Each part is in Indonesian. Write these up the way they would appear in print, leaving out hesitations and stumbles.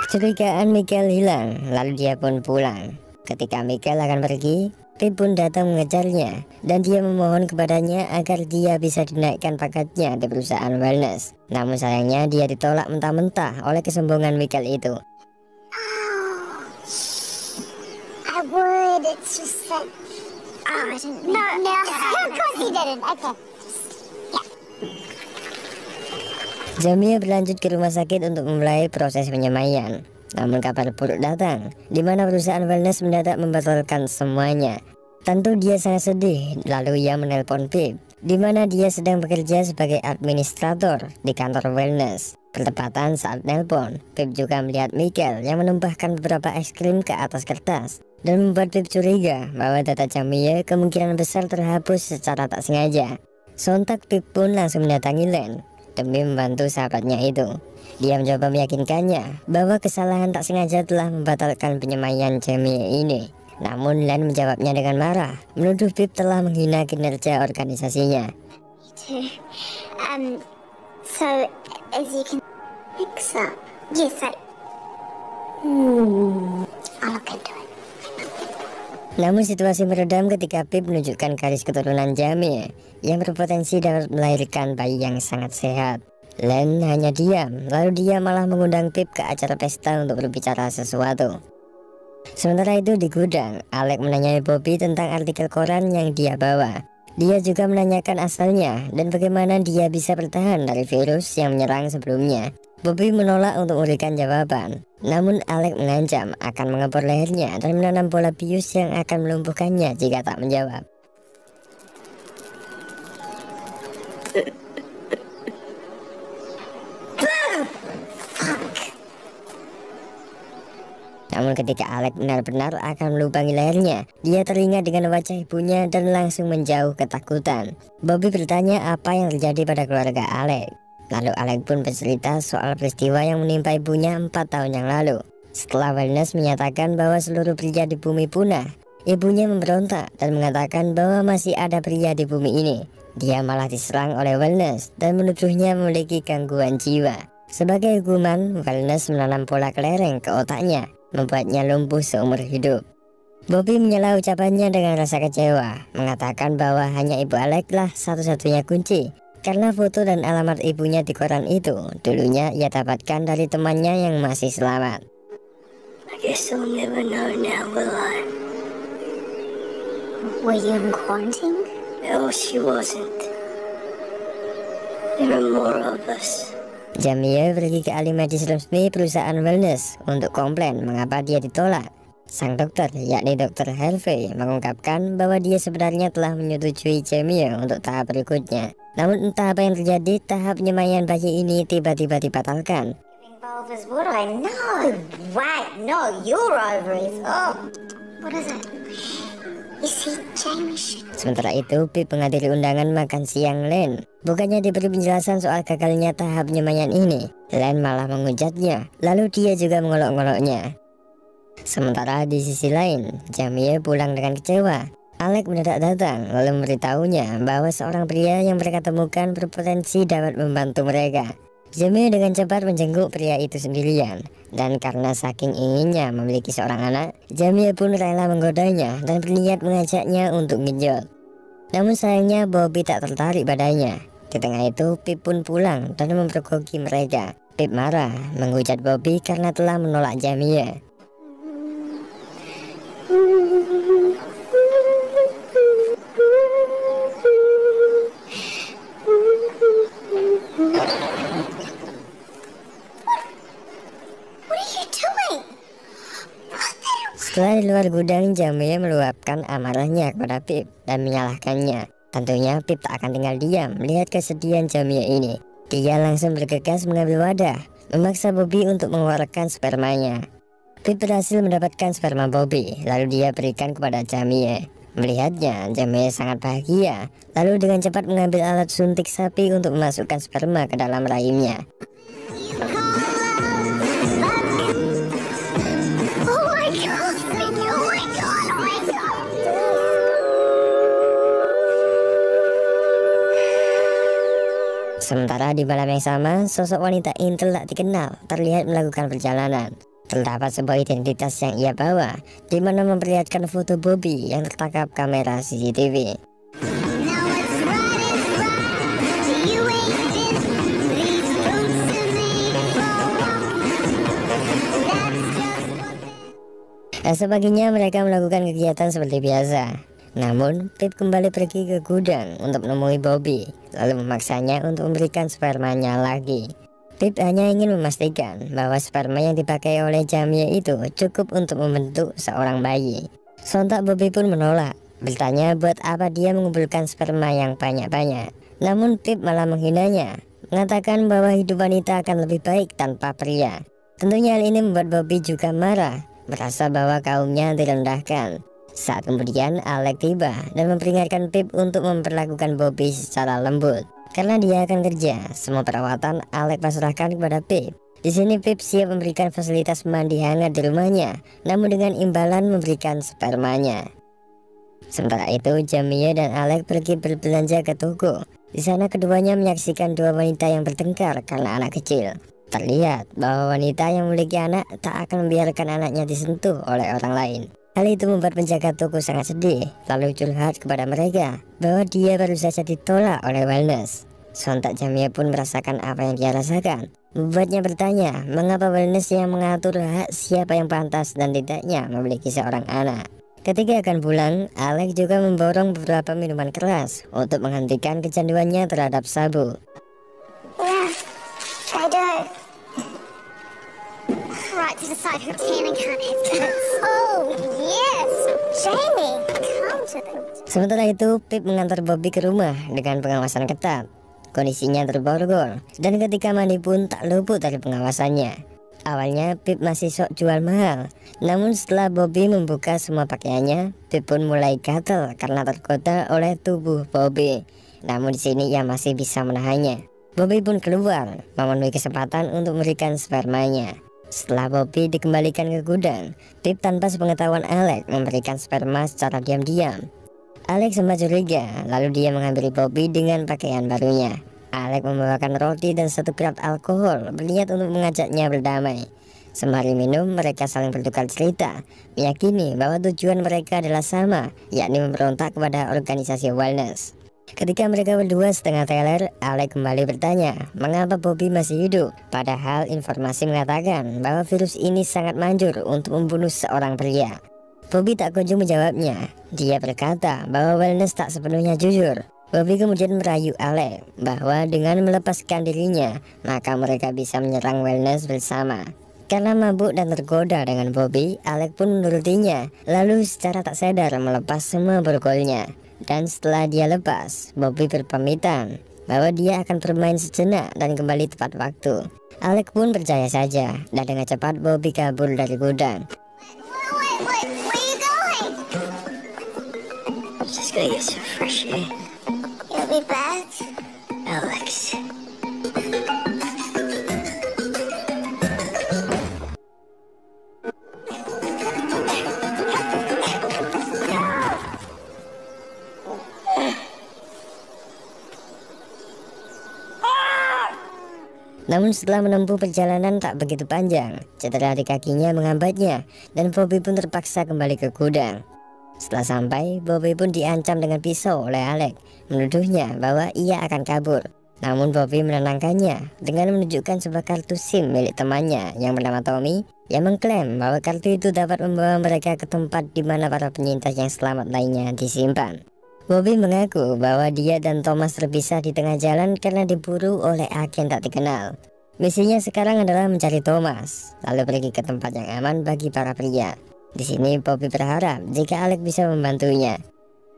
Kecurigaan Michael hilang, lalu dia pun pulang. Ketika Michael akan pergi, Pip pun datang mengejarnya dan dia memohon kepadanya agar dia bisa dinaikkan pangkatnya di perusahaan wellness. Namun sayangnya dia ditolak mentah-mentah oleh kesombongan Michael itu. I would. It's just that. Oh, I didn't. No, no. Of course he didn't. Okay. Jamie berlanjut ke rumah sakit untuk memulai proses penyemaian. Namun kabar buruk datang, di mana perusahaan wellness mendadak membatalkan semuanya. Tentu dia sangat sedih, lalu ia menelpon Pip, di mana dia sedang bekerja sebagai administrator di kantor wellness. Bertepatan saat nelpon, Pip juga melihat Michael yang menumpahkan beberapa es krim ke atas kertas dan membuat Pip curiga bahwa data Jamie kemungkinan besar terhapus secara tak sengaja. Sontak Pip pun langsung mendatangi Len demi membantu sahabatnya itu. Dia mencoba meyakinkannya bahwa kesalahan tak sengaja telah membatalkan penyemaian Jamie ini. Namun Len menjawabnya dengan marah, menuduh Pip telah menghina kinerja organisasinya. So as you can mix up. Yes, I'll look into it. Namun situasi meredam ketika Pip menunjukkan garis keturunan Jamie yang berpotensi dapat melahirkan bayi yang sangat sehat. Len hanya diam, lalu dia malah mengundang Pip ke acara pesta untuk berbicara sesuatu. Sementara itu di gudang, Alex menanyai Bobby tentang artikel koran yang dia bawa. Dia juga menanyakan asalnya dan bagaimana dia bisa bertahan dari virus yang menyerang sebelumnya. Bobby menolak untuk memberikan jawaban, namun Alex mengancam akan mengepor lehernya dan menanam bola bius yang akan melumpuhkannya jika tak menjawab. Namun ketika Alex benar-benar akan melubangi lehernya, dia teringat dengan wajah ibunya dan langsung menjauh ketakutan. Bobby bertanya apa yang terjadi pada keluarga Alex. Lalu Alex pun bercerita soal peristiwa yang menimpa ibunya 4 tahun yang lalu. Setelah wellness menyatakan bahwa seluruh pria di bumi punah, ibunya memberontak dan mengatakan bahwa masih ada pria di bumi ini. Dia malah diserang oleh wellness dan menuduhnya memiliki gangguan jiwa. Sebagai hukuman, wellness menanam pola kelereng ke otaknya, membuatnya lumpuh seumur hidup. Bobby menyela ucapannya dengan rasa kecewa, mengatakan bahwa hanya ibu Alex lah satu-satunya kunci. Karena foto dan alamat ibunya di koran itu dulunya ia dapatkan dari temannya yang masih selamat. I guess I'll never know now, will I? Were you in quarantine? No, she wasn't. There are more of us. Jamie pergi ke ahli medis resmi perusahaan wellness untuk komplain mengapa dia ditolak. Sang dokter, yakni Dr. Harvey, mengungkapkan bahwa dia sebenarnya telah menyetujui Jamie untuk tahap berikutnya. Namun entah apa yang terjadi, tahap penyemaian bayi ini tiba-tiba dibatalkan. Involved is what I know. Wait, no, your ovaries. Oh, what is it? You see, Jamie should... Sementara itu, Pip menghadiri undangan makan siang Len. Bukannya diberi penjelasan soal gagalnya tahap penyemaian ini, Len malah menghujatnya. Lalu dia juga mengolok-ngoloknya. Sementara di sisi lain, Jamie pulang dengan kecewa. Alex mendadak datang lalu memberitahunya bahwa seorang pria yang mereka temukan berpotensi dapat membantu mereka. Jamie dengan cepat menjenguk pria itu sendirian, dan karena saking inginnya memiliki seorang anak, Jamie pun rela menggodanya dan berniat mengajaknya untuk genjot. Namun sayangnya Bobby tak tertarik padanya. Di tengah itu Pip pun pulang dan mempergoki mereka. Pip marah menghujat Bobby karena telah menolak Jamie. Setelah di luar gudang, Jamie meluapkan amarahnya kepada Pip dan menyalahkannya. Tentunya Pip tak akan tinggal diam melihat kesedihan Jamie ini. Dia langsung bergegas mengambil wadah, memaksa Bobby untuk mengeluarkan spermanya. Pip berhasil mendapatkan sperma Bobby, lalu dia berikan kepada Jamie. Melihatnya, Jamie sangat bahagia, lalu dengan cepat mengambil alat suntik sapi untuk memasukkan sperma ke dalam rahimnya. Sementara di malam yang sama, sosok wanita intel tak dikenal terlihat melakukan perjalanan. Terdapat sebuah identitas yang ia bawa, di mana memperlihatkan foto Bobby yang tertangkap kamera CCTV. Now what's right is right. You ain't been. These boots are made for walking. Esok paginya mereka melakukan kegiatan seperti biasa. Namun, Pip kembali pergi ke gudang untuk menemui Bobby, lalu memaksanya untuk memberikan spermanya lagi. Pip hanya ingin memastikan bahwa sperma yang dipakai oleh Jamie itu cukup untuk membentuk seorang bayi. Sontak Bobby pun menolak, bertanya buat apa dia mengumpulkan sperma yang banyak-banyak. Namun Pip malah menghinanya, mengatakan bahwa hidup wanita akan lebih baik tanpa pria. Tentunya hal ini membuat Bobby juga marah, merasa bahwa kaumnya direndahkan. Saat kemudian Alex tiba dan memperingatkan Pip untuk memperlakukan Bobby secara lembut. Karena dia akan kerja, semua perawatan Alex pasrahkan kepada Pip. Di sini Pip siap memberikan fasilitas mandi hangat di rumahnya, namun dengan imbalan memberikan spermanya. Sementara itu, Jamie dan Alex pergi berbelanja ke toko. Di sana keduanya menyaksikan dua wanita yang bertengkar karena anak kecil. Terlihat bahwa wanita yang memiliki anak tak akan membiarkan anaknya disentuh oleh orang lain. Hal itu membuat penjaga toko sangat sedih, lalu curhat kepada mereka bahwa dia baru saja ditolak oleh Wellness. Sontak Jamie pun merasakan apa yang dia rasakan, membuatnya bertanya mengapa Wellness yang mengatur hak siapa yang pantas dan tidaknya memiliki seorang anak. Ketika akan pulang, Alex juga memborong beberapa minuman keras untuk menghentikan kecanduannya terhadap sabu. Yeah, I do. Right to the side of tanning can't have kids. Oh, yes. Jamie, come to them. Sementara itu, Pip mengantar Bobby ke rumah dengan pengawasan ketat. Kondisinya terborgol, dan ketika mandi pun tak luput dari pengawasannya. Awalnya Pip masih sok jual mahal, namun setelah Bobby membuka semua pakaiannya, Pip pun mulai gatal karena tergoda oleh tubuh Bobby. Namun di sini ia masih bisa menahannya. Bobby pun keluar, memenuhi kesempatan untuk memberikan spermanya. Setelah Bobby dikembalikan ke gudang, Pip tanpa sepengetahuan Alex memberikan sperma secara diam-diam. Alex sempat curiga, lalu dia menghampiri Bobby dengan pakaian barunya. Alex membawakan roti dan satu kerat alkohol, berniat untuk mengajaknya berdamai. Sembari minum, mereka saling bertukar cerita, meyakini bahwa tujuan mereka adalah sama, yakni memberontak kepada organisasi Wellness. Ketika mereka berdua setengah teler, Alex kembali bertanya mengapa Bobby masih hidup, padahal informasi mengatakan bahwa virus ini sangat manjur untuk membunuh seorang pria. Bobby tak kunjung menjawabnya. Dia berkata bahwa Wellness tak sepenuhnya jujur. Bobby kemudian merayu Alex bahwa dengan melepaskan dirinya, maka mereka bisa menyerang Wellness bersama. Karena mabuk dan tergoda dengan Bobby, Alex pun menurutinya, lalu secara tak sadar melepas semua borgolnya. Dan setelah dia lepas, Bobby berpamitan bahwa dia akan bermain sejenak dan kembali tepat waktu. Alex pun percaya saja, dan dengan cepat Bobby kabur dari gudang. Wait, where are you going? Just gonna get some fresh air. You'll be back. Alex. Namun setelah menempuh perjalanan tak begitu panjang, cedera di kakinya menghambatnya dan Bobby pun terpaksa kembali ke gudang. Setelah sampai, Bobby pun diancam dengan pisau oleh Alex, menuduhnya bahwa ia akan kabur. Namun Bobby menenangkannya dengan menunjukkan sebuah kartu SIM milik temannya yang bernama Tommy, yang mengklaim bahwa kartu itu dapat membawa mereka ke tempat di mana para penyintas yang selamat lainnya disimpan. Bobby mengaku bahwa dia dan Thomas terpisah di tengah jalan karena diburu oleh agen tak dikenal. Misinya sekarang adalah mencari Thomas, lalu pergi ke tempat yang aman bagi para pria. Di sini Bobby berharap jika Alex bisa membantunya.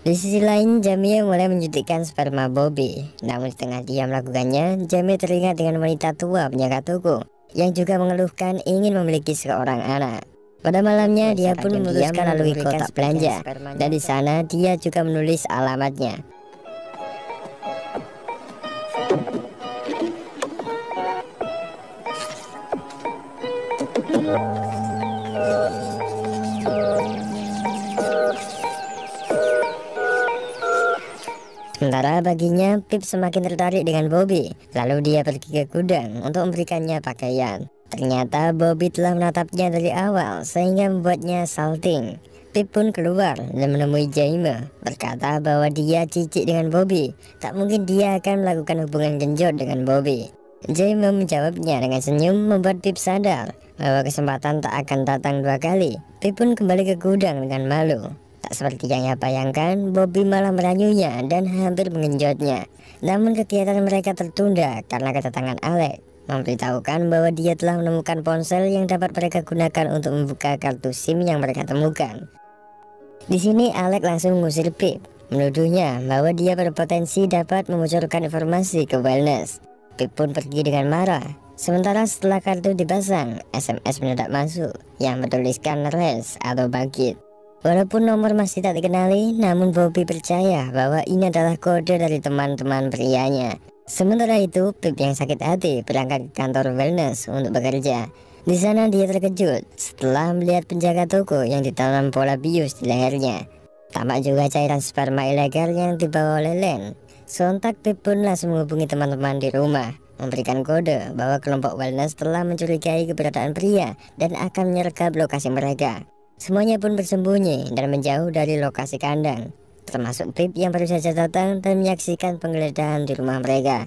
Di sisi lain, Jamie mulai menyuntikkan sperma Bobby. Namun di tengah dia melakukannya, Jamie teringat dengan wanita tua penjaga toko yang juga mengeluhkan ingin memiliki seorang anak. Pada malamnya dia pun memutuskan melalui kotak belanja, dan di sana dia juga menulis alamatnya. Sementara baginya, Pip semakin tertarik dengan Bobby. Lalu dia pergi ke gudang untuk memberikannya pakaian. Ternyata Bobby telah menatapnya dari awal sehingga membuatnya salting. Pip pun keluar dan menemui Jaime, berkata bahwa dia jijik dengan Bobby. Tak mungkin dia akan melakukan hubungan genjot dengan Bobby. Jaime menjawabnya dengan senyum, membuat Pip sadar bahwa kesempatan tak akan datang dua kali. Pip pun kembali ke gudang dengan malu. Tak seperti yang ia bayangkan, Bobby malah merayunya dan hampir mengenjotnya. Namun kegiatan mereka tertunda karena kedatangan Alex, memberitahukan bahwa dia telah menemukan ponsel yang dapat mereka gunakan untuk membuka kartu SIM yang mereka temukan. Di sini Alex langsung mengusir Pip, menuduhnya bahwa dia berpotensi dapat membocorkan informasi ke Wellness. Pip pun pergi dengan marah. Sementara setelah kartu dipasang, SMS mendadak masuk yang bertuliskan rest atau bangkit. Walaupun nomor masih tak dikenali, namun Bobby percaya bahwa ini adalah kode dari teman-teman prianya. Sementara itu, Pip yang sakit hati berangkat ke kantor Wellness untuk bekerja. Di sana dia terkejut setelah melihat penjaga toko yang ditanam bola bius di lehernya. Tampak juga cairan sperma ilegal yang dibawa oleh Len. Sontak Pip pun langsung menghubungi teman-teman di rumah, memberikan kode bahwa kelompok Wellness telah mencurigai keberadaan pria dan akan menyergap lokasi mereka. Semuanya pun bersembunyi dan menjauh dari lokasi kandang, termasuk Pip yang baru saja datang dan menyaksikan penggeledahan di rumah mereka.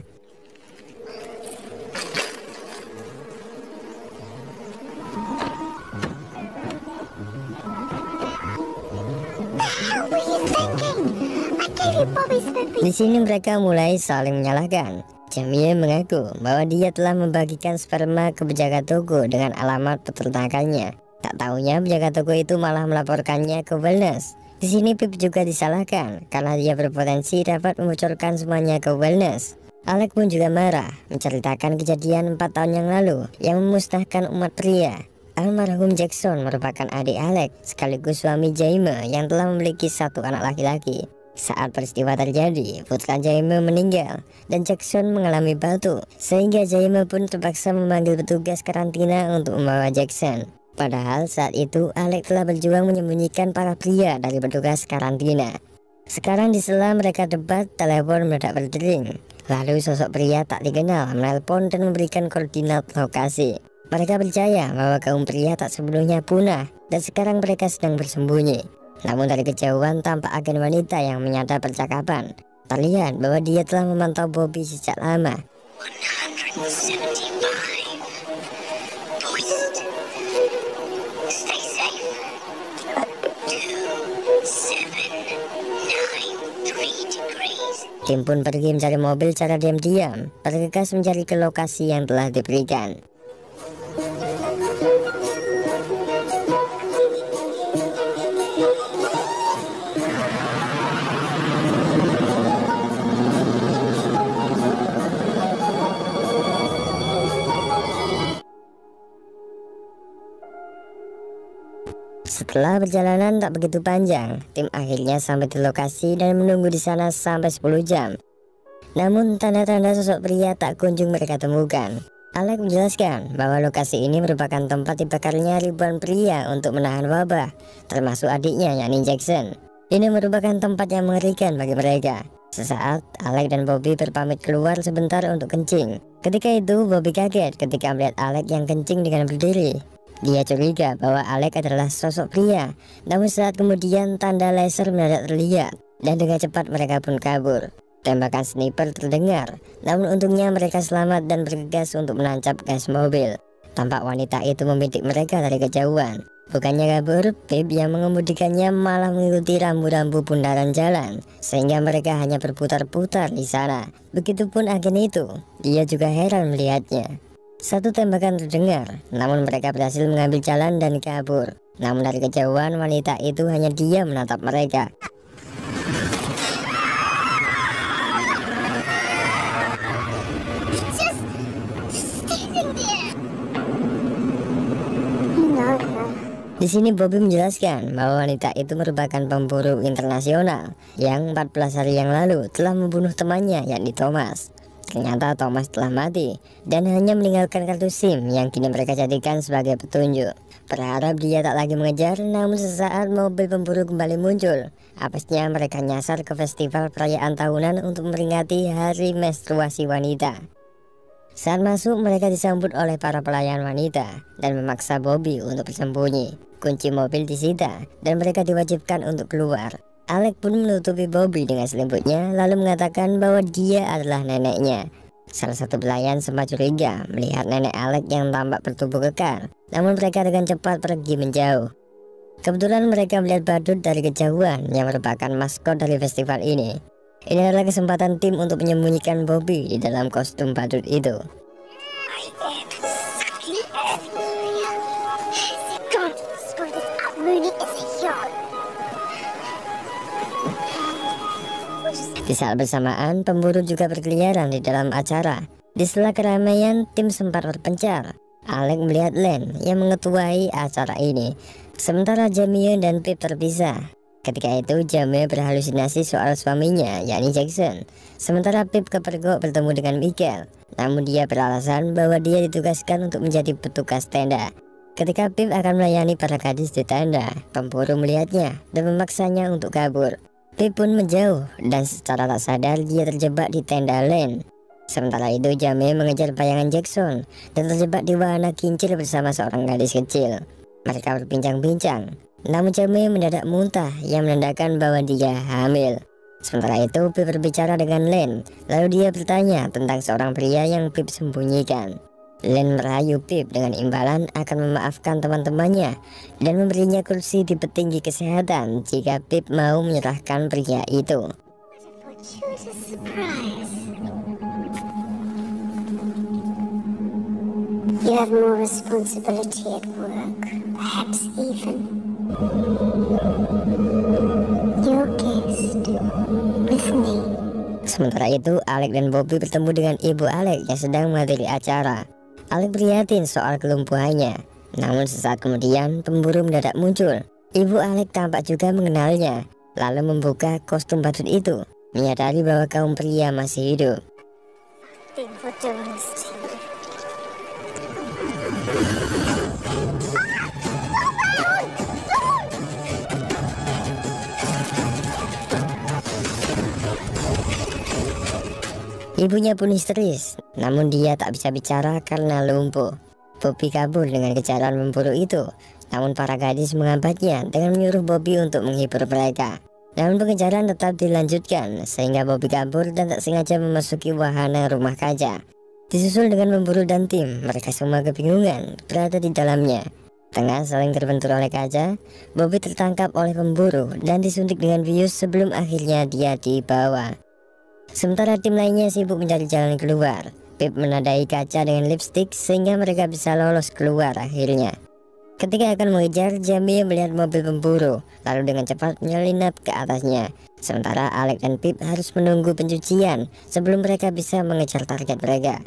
What were you thinking? I gave you Bobby's baby. Di sini mereka mulai saling menyalahkan. Jamie mengaku bahwa dia telah membagikan sperma ke penjaga toko dengan alamat peternakannya. Tak tahunya penjaga toko itu malah melaporkannya ke Wellness. Di sini Pip juga disalahkan karena dia berpotensi dapat membocorkan semuanya ke Wellness. Alex pun juga marah menceritakan kejadian 4 tahun yang lalu yang memusnahkan umat pria. Almarhum Jackson merupakan adik Alex sekaligus suami Jaime yang telah memiliki 1 anak laki-laki. Saat peristiwa terjadi, putra Jaime meninggal dan Jackson mengalami batuk, sehingga Jaime pun terpaksa memanggil petugas karantina untuk membawa Jackson. Padahal saat itu Alex telah berjuang menyembunyikan para pria dari petugas karantina. Sekarang di sela mereka debat, telepon mendadak berdering. Lalu sosok pria tak dikenal menelpon dan memberikan koordinat lokasi. Mereka percaya bahwa kaum pria tak sepenuhnya punah dan sekarang mereka sedang bersembunyi. Namun dari kejauhan tampak agen wanita yang menyadap percakapan. Terlihat bahwa dia telah memantau Bobby sejak lama. 175. Moist. Stay safe. 2793 degrees. Tim pun pergi mencari mobil secara diam-diam, bergegas mencari ke lokasi yang telah diberikan. Setelah perjalanan tak begitu panjang, tim akhirnya sampai di lokasi dan menunggu di sana sampai 10 jam. Namun tanda-tanda sosok pria tak kunjung mereka temukan. Alex menjelaskan bahwa lokasi ini merupakan tempat dibakarnya ribuan pria untuk menahan wabah, termasuk adiknya yakni Jackson. Ini merupakan tempat yang mengerikan bagi mereka. Sesaat, Alex dan Bobby berpamit keluar sebentar untuk kencing. Ketika itu, Bobby kaget ketika melihat Alex yang kencing dengan berdiri. Dia curiga bahwa Alex adalah sosok pria. Namun saat kemudian tanda laser mendadak terlihat dan dengan cepat mereka pun kabur. Tembakan sniper terdengar, namun untungnya mereka selamat dan bergegas untuk menancap gas mobil. Tampak wanita itu membidik mereka dari kejauhan. Bukannya kabur, Pip yang mengemudikannya malah mengikuti rambu-rambu bundaran jalan, sehingga mereka hanya berputar-putar di sana. Begitupun agen itu, dia juga heran melihatnya. Satu tembakan terdengar, namun mereka berhasil mengambil jalan dan kabur. Namun dari kejauhan wanita itu hanya diam menatap mereka. Di sini Bobby menjelaskan bahwa wanita itu merupakan pemburu internasional yang 14 hari yang lalu telah membunuh temannya yakni Thomas. Ternyata Thomas telah mati dan hanya meninggalkan kartu SIM yang kini mereka jadikan sebagai petunjuk. Berharap dia tak lagi mengejar, namun sesaat mobil pemburu kembali muncul. Apesnya mereka nyasar ke festival perayaan tahunan untuk memperingati hari menstruasi wanita. Saat masuk, mereka disambut oleh para pelayan wanita dan memaksa Bobby untuk bersembunyi. Kunci mobil disita dan mereka diwajibkan untuk keluar. Alec pun menutupi Bobby dengan selimutnya lalu mengatakan bahwa dia adalah neneknya. Salah satu pelayan sempat curiga melihat nenek Alec yang tampak bertubuh kekar, namun mereka dengan cepat pergi menjauh. Kebetulan mereka melihat badut dari kejauhan yang merupakan maskot dari festival ini. Ini adalah kesempatan tim untuk menyembunyikan Bobby di dalam kostum badut itu. Di saat bersamaan, pemburu juga berkeliaran di dalam acara. Di sela keramaian, tim sempat berpencar. Alec melihat Len yang mengetuai acara ini, sementara Jamie dan Pip terpisah. Ketika itu, Jamie berhalusinasi soal suaminya, yakni Jackson. Sementara Pip kepergok bertemu dengan Michael, namun dia beralasan bahwa dia ditugaskan untuk menjadi petugas tenda. Ketika Pip akan melayani para gadis di tenda, pemburu melihatnya dan memaksanya untuk kabur. Pip pun menjauh dan secara tak sadar dia terjebak di tenda Len. Sementara itu Jamie mengejar bayangan Jackson dan terjebak di wahana kincir bersama seorang gadis kecil. Mereka berbincang-bincang, namun Jamie mendadak muntah yang menandakan bahwa dia hamil. Sementara itu Pip berbicara dengan Len, lalu dia bertanya tentang seorang pria yang Pip sembunyikan. Len merayu Pip dengan imbalan akan memaafkan teman-temannya dan memberinya kursi di petinggi kesehatan jika Pip mau menyerahkan pria itu. You have more responsibility at work, perhaps even. Your guest with me. Sementara itu Alec dan Bobby bertemu dengan ibu Alec yang sedang menghadiri acara. Alec prihatin soal kelumpuhannya, namun sesaat kemudian pemburu mendadak muncul. Ibu Alec tampak juga mengenalnya, lalu membuka kostum badut itu, menyadari bahwa kaum pria masih hidup. Ibunya pun histeris, namun dia tak bisa bicara karena lumpuh. Bobby kabur dengan kejaran pemburu itu, namun para gadis menghambatnya dengan menyuruh Bobby untuk menghibur mereka. Namun pengejaran tetap dilanjutkan sehingga Bobby kabur dan tak sengaja memasuki wahana rumah kaca. Disusul dengan pemburu dan tim, mereka semua kebingungan berada di dalamnya. Tengah saling terbentur oleh kaca, Bobby tertangkap oleh pemburu dan disuntik dengan bius sebelum akhirnya dia dibawa. Sementara tim lainnya sibuk mencari jalan keluar. Pip menandai kaca dengan lipstik sehingga mereka bisa lolos keluar akhirnya. Ketika akan mengejar, Jamie melihat mobil pemburu, lalu dengan cepat menyelinap ke atasnya. Sementara Alec dan Pip harus menunggu pencucian sebelum mereka bisa mengejar target mereka.